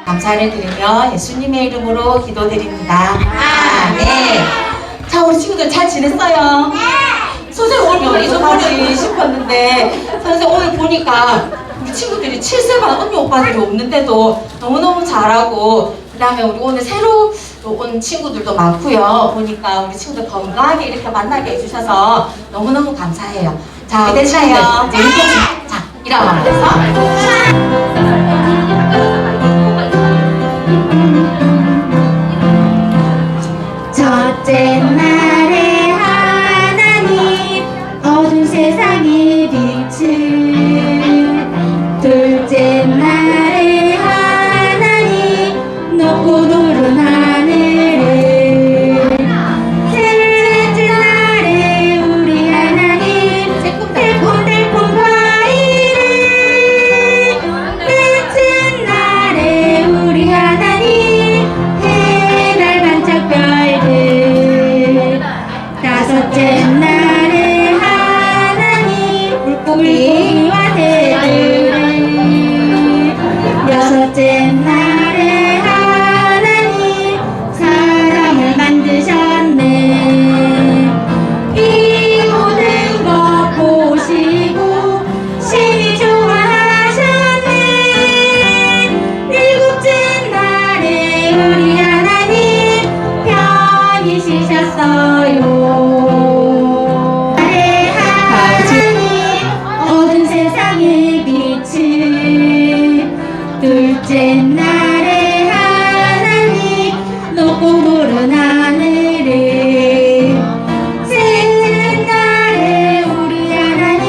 감사를 드리며 예수님의 이름으로 기도드립니다. 네. 자, 우리 친구들 잘 지냈어요? 선생님 오늘 몇 잊어버리지 싶었는데 선생님 오늘 보니까 우리 친구들이 7세반 언니 오빠들이 없는데도 너무너무 잘하고 그 다음에 우리 오늘 새로 온 친구들도 많고요. 보니까 우리 친구들 건강하게 이렇게 만나게 해주셔서 너무너무 감사해요. 자, 됐나요? 이제 운동 자, 일어나서 첫째 날에 하나님 어두운 세상의 빛을, 둘째 날에 하나님 높고 노른 하늘을, 셋째 날에 우리 하나님 달콤달콤 과일을, 넷째 날에 우리 하나님 해달 반짝 별들, 다섯째 날에 하나님 물고기와 새들을, 여섯째 날에 하나님 사람을 만드셨네. 이 모든 것 보시고 심히 좋아하셨네. 일곱째 날에 우리 하나님 편히 쉬셨어요. 하나님 어두운 세상의 빛을, 둘째 날에 하나님 높고 노른 하늘을, 셋째 날에 우리 하나님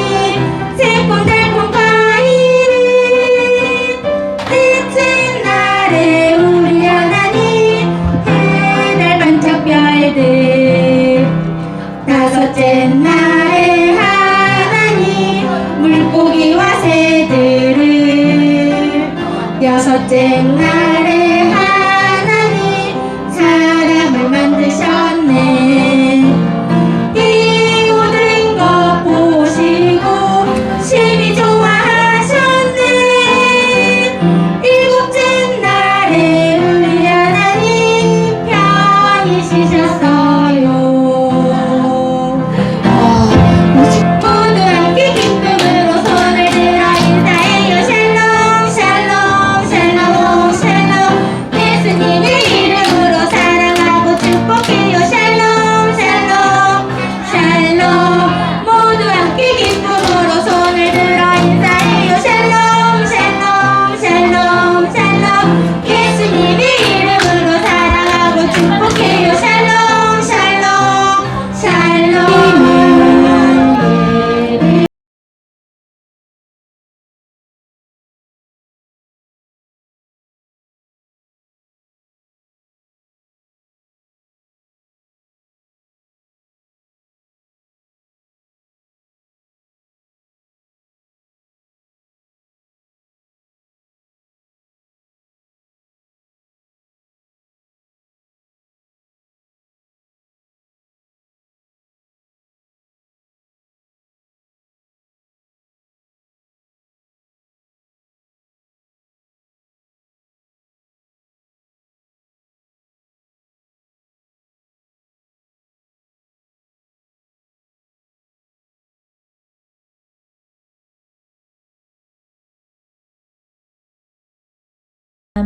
새콤달콤 과일을, 넷째 날에 우리 하나님 해달 반짝 별들, 다섯째 날에 하나님 물고기와 새들을, 여섯째 날에 하나님 사람을 만드셨네. 이 모든 것 보시고 심히 좋아하셨네. 일곱째 날에 우리 하나님 편히 쉬셨어요. 모두 함께 기쁨으로 손을 들어 인사해요. 샬롬 샬롬 샬롬 샬롬, 예수님의 이름으로 사랑하고 축복해요. 샬롬 샬롬 샬롬, 모두 함께 기쁨으로 손을 들어 인사해요. 샬롬 샬롬 샬롬 샬롬, 예수님의 이름으로 사랑하고 축복해요. 샬롬 샬롬 샬롬.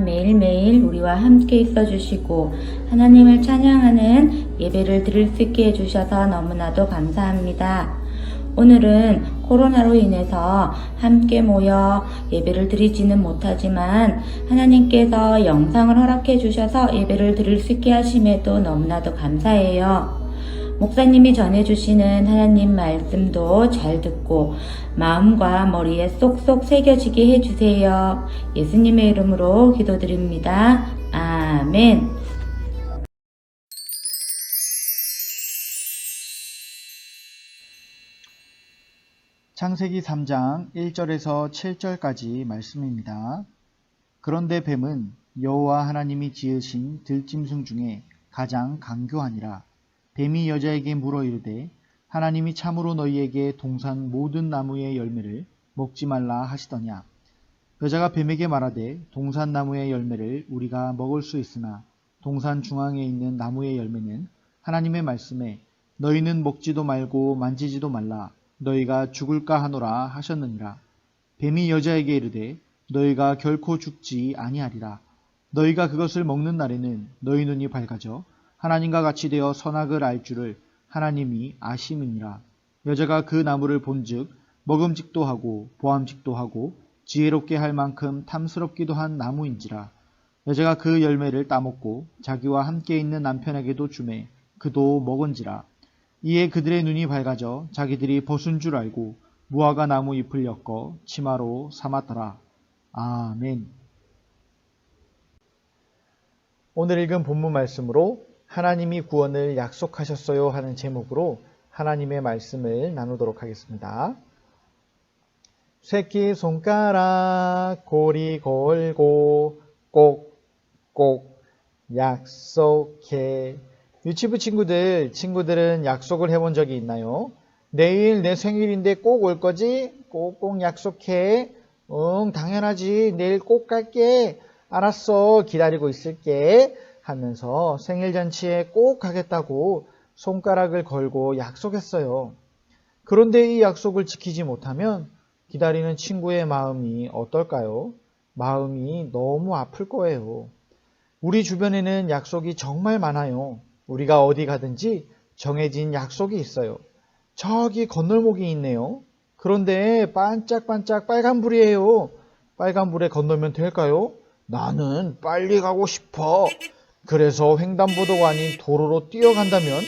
매일매일 우리와 함께 있어 주시고 하나님을 찬양하는 예배를 드릴 수 있게 해주셔서 너무나도 감사합니다. 오늘은 코로나로 인해서 함께 모여 예배를 드리지는 못하지만 하나님께서 영상을 허락해 주셔서 예배를 드릴 수 있게 하심에도 너무나도 감사해요. 목사님이 전해주시는 하나님 말씀도 잘 듣고 마음과 머리에 쏙쏙 새겨지게 해주세요. 예수님의 이름으로 기도드립니다. 아멘. 창세기 3장 1절에서 7절까지 말씀입니다. 그런데 뱀은 여호와 하나님이 지으신 들짐승 중에 가장 간교하니라. 뱀이 여자에게 물어 이르되 하나님이 참으로 너희에게 동산 모든 나무의 열매를 먹지 말라 하시더냐. 여자가 뱀에게 말하되 동산 나무의 열매를 우리가 먹을 수 있으나 동산 중앙에 있는 나무의 열매는 하나님의 말씀에 너희는 먹지도 말고 만지지도 말라 너희가 죽을까 하노라 하셨느니라. 뱀이 여자에게 이르되 너희가 결코 죽지 아니하리라. 너희가 그것을 먹는 날에는 너희 눈이 밝아져 하나님과 같이 되어 선악을 알 줄을 하나님이 아심이니라. 여자가 그 나무를 본즉 먹음직도 하고 보암직도 하고 지혜롭게 할 만큼 탐스럽기도 한 나무인지라. 여자가 그 열매를 따먹고 자기와 함께 있는 남편에게도 주매 그도 먹은지라. 이에 그들의 눈이 밝아져 자기들이 벗은 줄 알고 무화과 나무 잎을 엮어 치마로 삼았더라. 아멘. 오늘 읽은 본문 말씀으로 하나님이 구원을 약속하셨어요 하는 제목으로 하나님의 말씀을 나누도록 하겠습니다. 새끼손가락 고리 걸고 꼭꼭 약속해. 유치부 친구들은 약속을 해본 적이 있나요? 내일 내 생일인데 꼭 올 거지? 꼭꼭 약속해. 응, 당연하지. 내일 꼭 갈게. 알았어. 기다리고 있을게. 하면서 생일잔치에 꼭 가겠다고 손가락을 걸고 약속했어요. 그런데 이 약속을 지키지 못하면 기다리는 친구의 마음이 어떨까요? 마음이 너무 아플 거예요. 우리 주변에는 약속이 정말 많아요. 우리가 어디 가든지 정해진 약속이 있어요. 저기 건널목이 있네요. 그런데 반짝반짝 빨간불이에요. 빨간불에 건너면 될까요? 나는 빨리 가고 싶어. 그래서 횡단보도가 아닌 도로로 뛰어간다면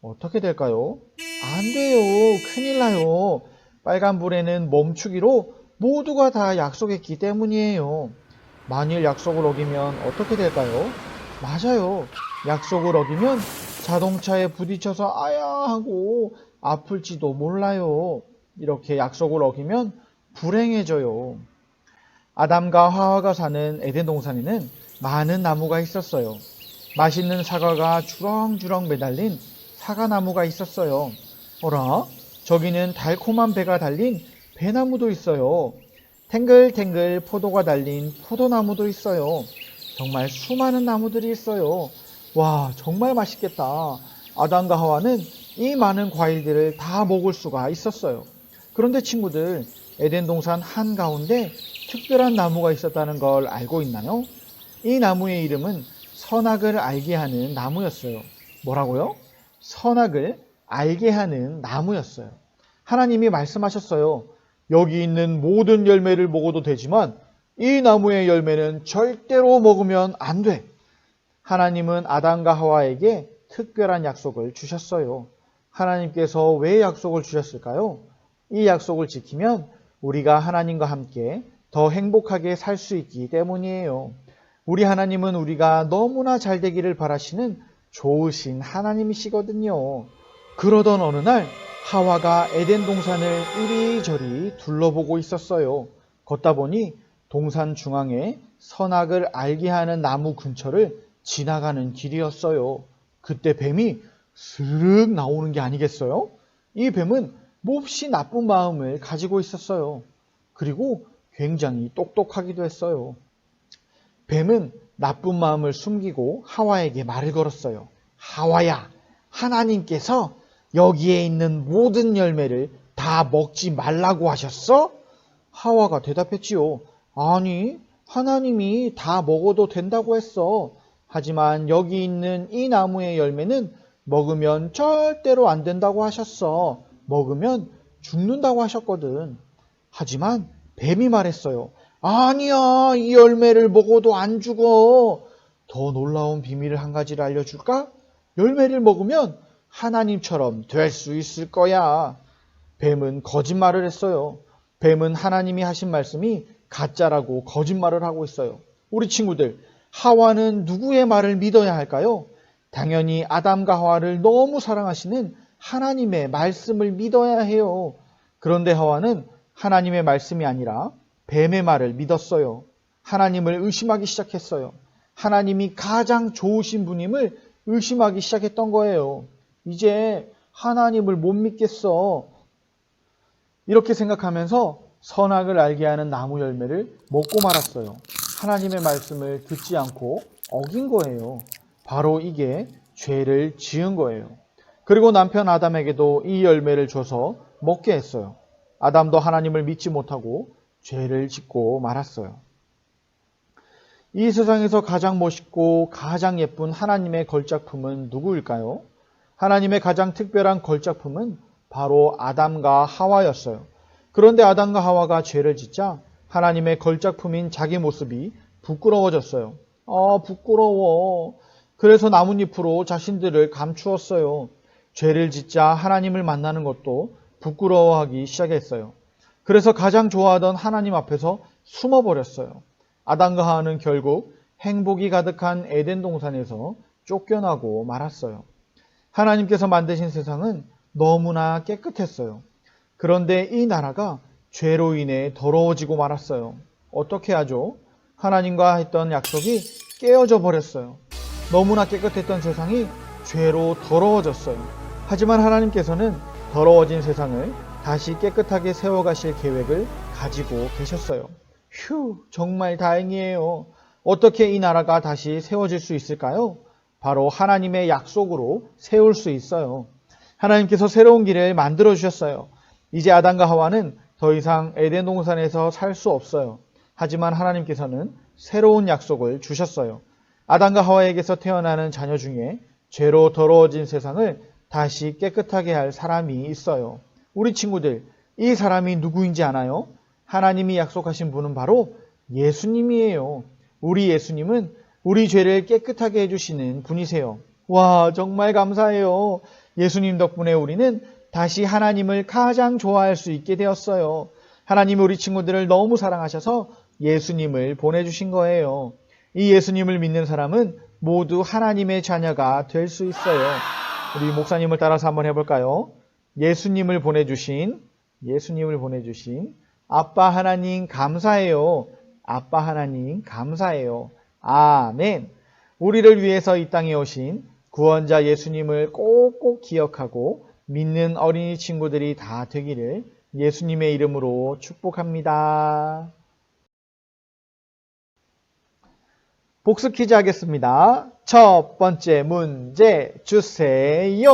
어떻게 될까요? 안 돼요. 큰일 나요. 빨간불에는 멈추기로 모두가 다 약속했기 때문이에요. 만일 약속을 어기면 어떻게 될까요? 맞아요. 약속을 어기면 자동차에 부딪혀서 아야 하고 아플지도 몰라요. 이렇게 약속을 어기면 불행해져요. 아담과 하와가 사는 에덴 동산에는 많은 나무가 있었어요. 맛있는 사과가 주렁주렁 매달린 사과나무가 있었어요. 어라? 저기는 달콤한 배가 달린 배나무도 있어요. 탱글탱글 포도가 달린 포도나무도 있어요. 정말 수많은 나무들이 있어요. 와, 정말 맛있겠다. 아담과 하와는 이 많은 과일들을 다 먹을 수가 있었어요. 그런데 친구들, 에덴 동산 한가운데 특별한 나무가 있었다는 걸 알고 있나요? 이 나무의 이름은 선악을 알게 하는 나무였어요. 뭐라고요? 선악을 알게 하는 나무였어요. 하나님이 말씀하셨어요. 여기 있는 모든 열매를 먹어도 되지만 이 나무의 열매는 절대로 먹으면 안 돼. 하나님은 아담과 하와에게 특별한 약속을 주셨어요. 하나님께서 왜 약속을 주셨을까요? 이 약속을 지키면 우리가 하나님과 함께 더 행복하게 살 수 있기 때문이에요. 우리 하나님은 우리가 너무나 잘 되기를 바라시는 좋으신 하나님이시거든요. 그러던 어느 날 하와가 에덴 동산을 이리저리 둘러보고 있었어요. 걷다 보니 동산 중앙에 선악을 알게 하는 나무 근처를 지나가는 길이었어요. 그때 뱀이 스르륵 나오는 게 아니겠어요? 이 뱀은 몹시 나쁜 마음을 가지고 있었어요. 그리고 굉장히 똑똑하기도 했어요. 뱀은 나쁜 마음을 숨기고 하와에게 말을 걸었어요. 하와야, 하나님께서 여기에 있는 모든 열매를 다 먹지 말라고 하셨어? 하와가 대답했지요. 아니, 하나님이 다 먹어도 된다고 했어. 하지만 여기 있는 이 나무의 열매는 먹으면 절대로 안 된다고 하셨어. 먹으면 죽는다고 하셨거든. 하지만 뱀이 말했어요. 아니야, 이 열매를 먹어도 안 죽어. 더 놀라운 비밀을 한 가지를 알려줄까? 열매를 먹으면 하나님처럼 될 수 있을 거야. 뱀은 거짓말을 했어요. 뱀은 하나님이 하신 말씀이 가짜라고 거짓말을 하고 있어요. 우리 친구들, 하와는 누구의 말을 믿어야 할까요? 당연히 아담과 하와를 너무 사랑하시는 하나님의 말씀을 믿어야 해요. 그런데 하와는 하나님의 말씀이 아니라 뱀의 말을 믿었어요. 하나님을 의심하기 시작했어요. 하나님이 가장 좋으신 분임을 의심하기 시작했던 거예요. 이제 하나님을 못 믿겠어. 이렇게 생각하면서 선악을 알게 하는 나무 열매를 먹고 말았어요. 하나님의 말씀을 듣지 않고 어긴 거예요. 바로 이게 죄를 지은 거예요. 그리고 남편 아담에게도 이 열매를 줘서 먹게 했어요. 아담도 하나님을 믿지 못하고 죄를 짓고 말았어요. 이 세상에서 가장 멋있고 가장 예쁜 하나님의 걸작품은 누구일까요? 하나님의 가장 특별한 걸작품은 바로 아담과 하와였어요. 그런데 아담과 하와가 죄를 짓자 하나님의 걸작품인 자기 모습이 부끄러워졌어요. 부끄러워. 그래서 나뭇잎으로 자신들을 감추었어요. 죄를 짓자 하나님을 만나는 것도 부끄러워하기 시작했어요. 그래서 가장 좋아하던 하나님 앞에서 숨어버렸어요. 아담과 하와는 결국 행복이 가득한 에덴 동산에서 쫓겨나고 말았어요. 하나님께서 만드신 세상은 너무나 깨끗했어요. 그런데 이 나라가 죄로 인해 더러워지고 말았어요. 어떻게 하죠? 하나님과 했던 약속이 깨어져 버렸어요. 너무나 깨끗했던 세상이 죄로 더러워졌어요. 하지만 하나님께서는 더러워진 세상을 다시 깨끗하게 세워가실 계획을 가지고 계셨어요. 휴, 정말 다행이에요. 어떻게 이 나라가 다시 세워질 수 있을까요? 바로 하나님의 약속으로 세울 수 있어요. 하나님께서 새로운 길을 만들어 주셨어요. 이제 아담과 하와는 더 이상 에덴 동산에서 살 수 없어요. 하지만 하나님께서는 새로운 약속을 주셨어요. 아담과 하와에게서 태어나는 자녀 중에 죄로 더러워진 세상을 다시 깨끗하게 할 사람이 있어요. 우리 친구들, 이 사람이 누구인지 아나요? 하나님이 약속하신 분은 바로 예수님이에요. 우리 예수님은 우리 죄를 깨끗하게 해주시는 분이세요. 와, 정말 감사해요. 예수님 덕분에 우리는 다시 하나님을 가장 좋아할 수 있게 되었어요. 하나님이 우리 친구들을 너무 사랑하셔서 예수님을 보내주신 거예요. 이 예수님을 믿는 사람은 모두 하나님의 자녀가 될 수 있어요. 우리 목사님을 따라서 한번 해볼까요? 예수님을 보내주신 아빠 하나님 감사해요. 아빠 하나님 감사해요. 아멘. 우리를 위해서 이 땅에 오신 구원자 예수님을 꼭꼭 기억하고 믿는 어린이 친구들이 다 되기를 예수님의 이름으로 축복합니다. 복습 퀴즈 하겠습니다. 첫 번째 문제 주세요.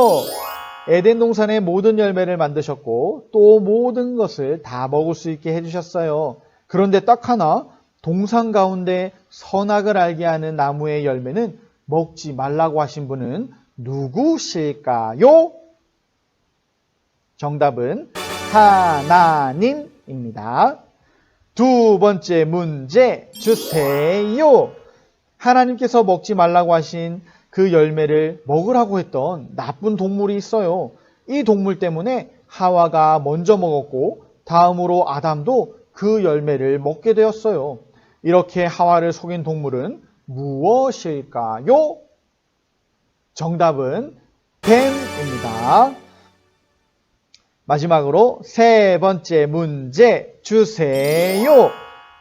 에덴 동산의 모든 열매를 만드셨고 또 모든 것을 다 먹을 수 있게 해주셨어요. 그런데 딱 하나 동산 가운데 선악을 알게 하는 나무의 열매는 먹지 말라고 하신 분은 누구실까요? 정답은 하나님입니다. 두 번째 문제 주세요. 하나님께서 먹지 말라고 하신 그 열매를 먹으라고 했던 나쁜 동물이 있어요. 이 동물 때문에 하와가 먼저 먹었고 다음으로 아담도 그 열매를 먹게 되었어요. 이렇게 하와를 속인 동물은 무엇일까요? 정답은 뱀입니다. 마지막으로 세 번째 문제 주세요.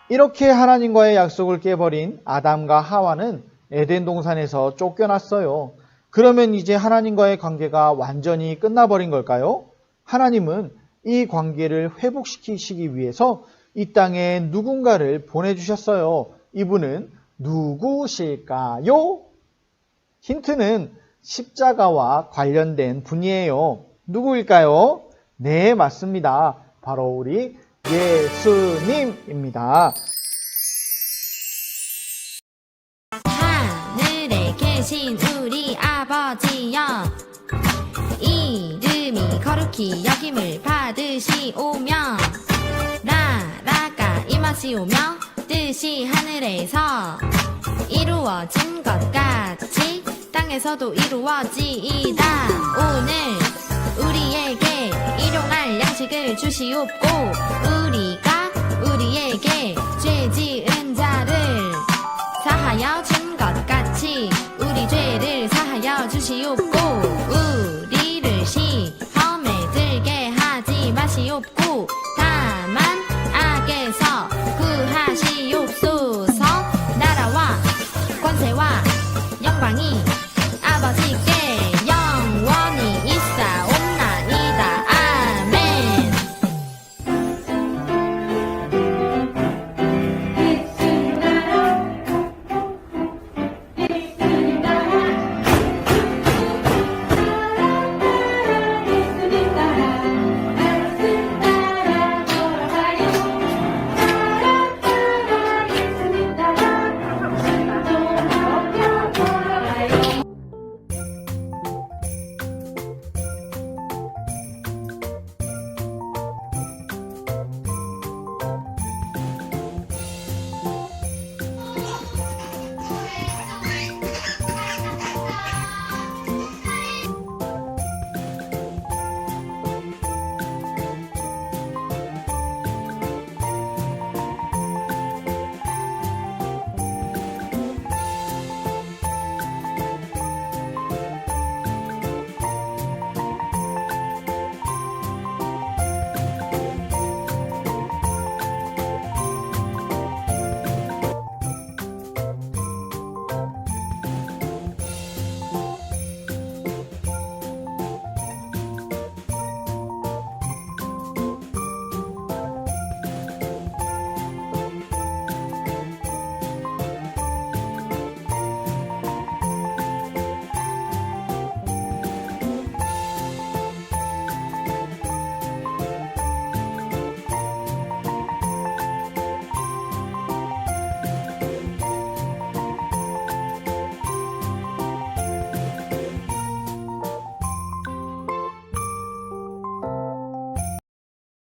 이렇게 하나님과의 약속을 깨버린 아담과 하와는 에덴 동산에서 쫓겨났어요. 그러면 이제 하나님과의 관계가 완전히 끝나버린 걸까요? 하나님은 이 관계를 회복시키시기 위해서 이 땅에 누군가를 보내주셨어요. 이분은 누구실까요? 힌트는 십자가와 관련된 분이에요. 누구일까요? 네, 맞습니다. 바로 우리 예수님입니다. 하늘에 계신 우리 아버지여, 이름이 거룩히 여김을 받으시오며 나라가 임하시오며 뜻이 하늘에서 이루어진 것 같이 땅에서도 이루어지이다. 오늘 우리에게 일용할 양식을 주시옵고 우리가